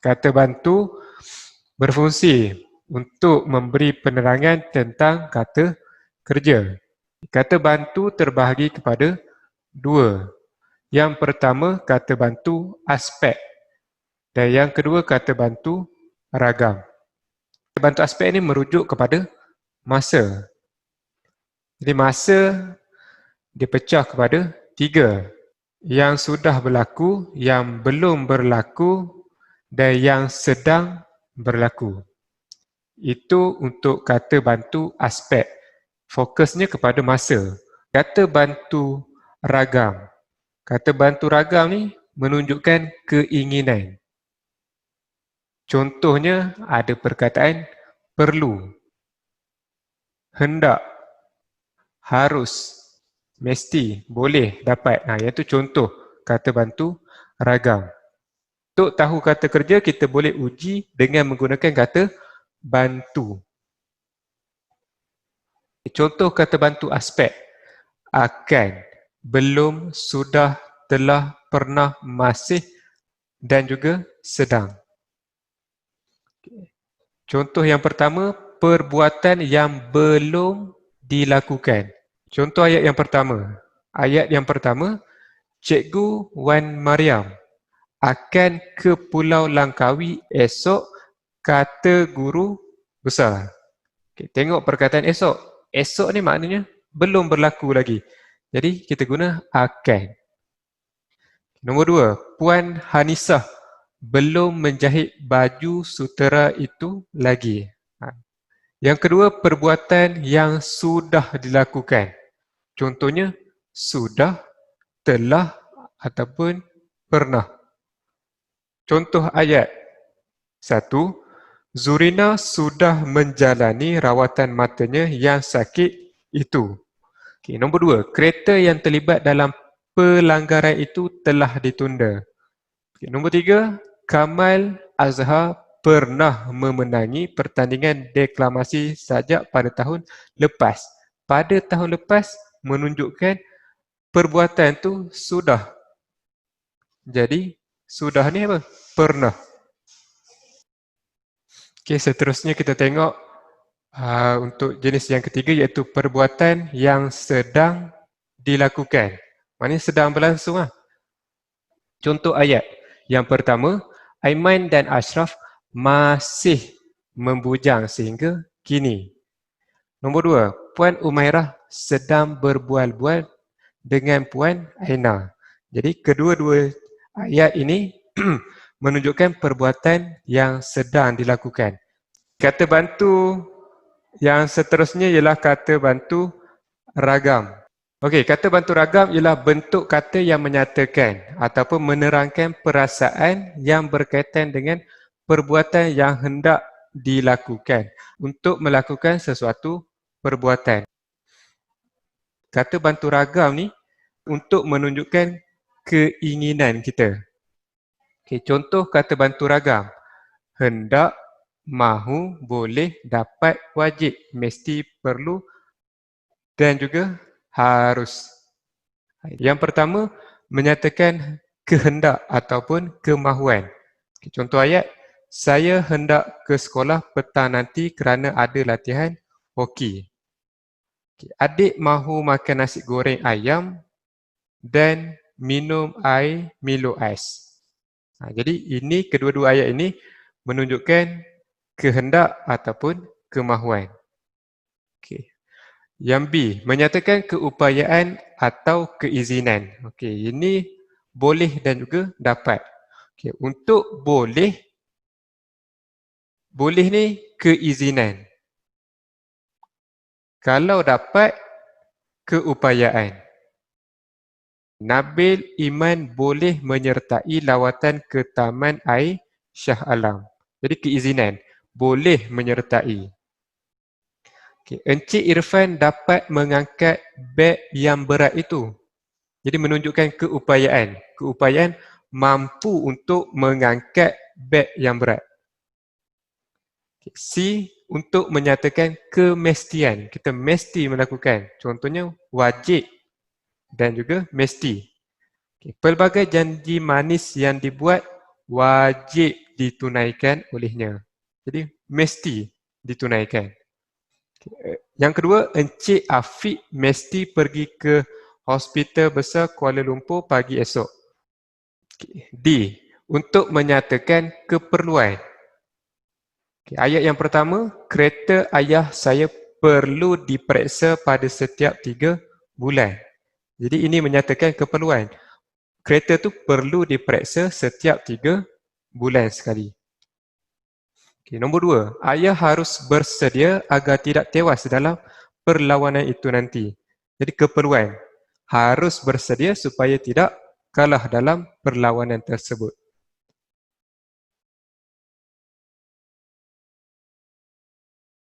Kata bantu berfungsi untuk memberi penerangan tentang kata kerja. Kata bantu terbahagi kepada dua. Yang pertama, kata bantu aspek. Dan yang kedua, kata bantu ragam. Kata bantu aspek ini merujuk kepada masa. Jadi masa dipecah kepada tiga. Yang sudah berlaku, yang belum berlaku dan yang sedang berlaku. Itu untuk kata bantu aspek. Fokusnya kepada masa. Kata bantu ragam. Kata bantu ragam ni menunjukkan keinginan. Contohnya ada perkataan perlu, hendak, harus, mesti, boleh, dapat. Iaitu contoh kata bantu ragam. Untuk tahu kata kerja, kita boleh uji dengan menggunakan kata bantu. Contoh kata bantu aspek. Akan, belum, sudah, telah, pernah, masih dan juga sedang. Contoh yang pertama, perbuatan yang belum dilakukan. Contoh ayat yang pertama. Ayat yang pertama, Cikgu Wan Mariam akan ke Pulau Langkawi esok, kata guru besar. Okay, tengok perkataan esok. Esok ni maknanya belum berlaku lagi. Jadi kita guna akan. Nombor dua, Puan Hanisah belum menjahit baju sutera itu lagi. Yang kedua, perbuatan yang sudah dilakukan. Contohnya, sudah, telah ataupun pernah. Contoh ayat. 1. Zurina sudah menjalani rawatan matanya yang sakit itu. Okay, nombor 2. Kereta yang terlibat dalam pelanggaran itu telah ditunda. Okay, nombor 3. Kamal Azhar pernah memenangi pertandingan deklamasi sajak pada tahun lepas. Pada tahun lepas menunjukkan perbuatan itu sudah. Jadi, sudah ni apa? Pernah. Okey, seterusnya kita tengok untuk jenis yang ketiga iaitu perbuatan yang sedang dilakukan. Maknanya sedang berlangsung. Contoh ayat. Yang pertama, Aiman dan Ashraf masih membujang sehingga kini. Nombor dua, Puan Umairah sedang berbual-bual dengan Puan Aina. Jadi kedua-dua ayat ini menunjukkan perbuatan yang sedang dilakukan. Kata bantu yang seterusnya ialah kata bantu ragam. Okey, kata bantu ragam ialah bentuk kata yang menyatakan ataupun menerangkan perasaan yang berkaitan dengan perbuatan yang hendak dilakukan untuk melakukan sesuatu perbuatan. Kata bantu ragam ni untuk menunjukkan keinginan kita. Okey, contoh kata bantu ragam. Hendak, mahu, boleh, dapat, wajib, mesti, perlu dan juga harus. Yang pertama, menyatakan kehendak ataupun kemahuan. Okay, contoh ayat, saya hendak ke sekolah petang nanti kerana ada latihan hoki. Okay, adik mahu makan nasi goreng ayam dan minum air Milo ais. Jadi ini kedua-dua ayat ini menunjukkan kehendak ataupun kemahuan. Okay. Yang B, menyatakan keupayaan atau keizinan. Okay, ini boleh dan juga dapat. Okay, untuk boleh ni keizinan. Kalau dapat, keupayaan. Nabil Iman boleh menyertai lawatan ke Taman Air Shah Alam. Jadi keizinan, boleh menyertai. Okay. Encik Irfan dapat mengangkat beg yang berat itu. Jadi menunjukkan keupayaan. Keupayaan mampu untuk mengangkat beg yang berat. Okay. C, untuk menyatakan kemestian. Kita mesti melakukan. Contohnya wajib dan juga mesti. Okay. Pelbagai janji manis yang dibuat wajib ditunaikan olehnya. Jadi, mesti ditunaikan. Yang kedua, Encik Afiq mesti pergi ke Hospital Besar Kuala Lumpur pagi esok. D. Untuk menyatakan keperluan. Ayat yang pertama, kereta ayah saya perlu diperiksa pada setiap 3 bulan. Jadi ini menyatakan keperluan. Kereta tu perlu diperiksa setiap 3 bulan sekali. Nombor 2, ayah harus bersedia agar tidak tewas dalam perlawanan itu nanti. Jadi keperluan, harus bersedia supaya tidak kalah dalam perlawanan tersebut.